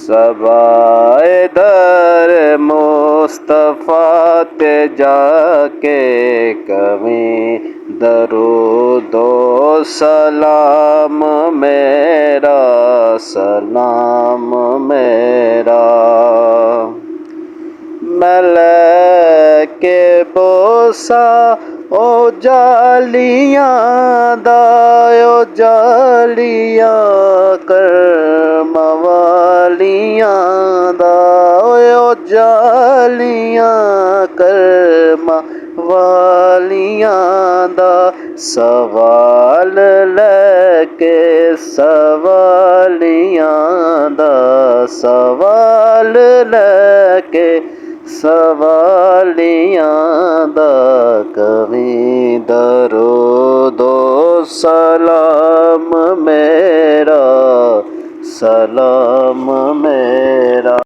सबाए दर मुस्तफ़ा ते जाके कभी दरूदो सलाम मेरा सलाम मेरा। मैं लेके बोसा ओ जालियां दा ओ जालियां करम वालियां दा ओ जालियां करम वालियां दा। सवाल लेके सवालियां दा सवाल लेके सवालियां दा कभी दरूदो सलाम मेरा सलाम मेरा।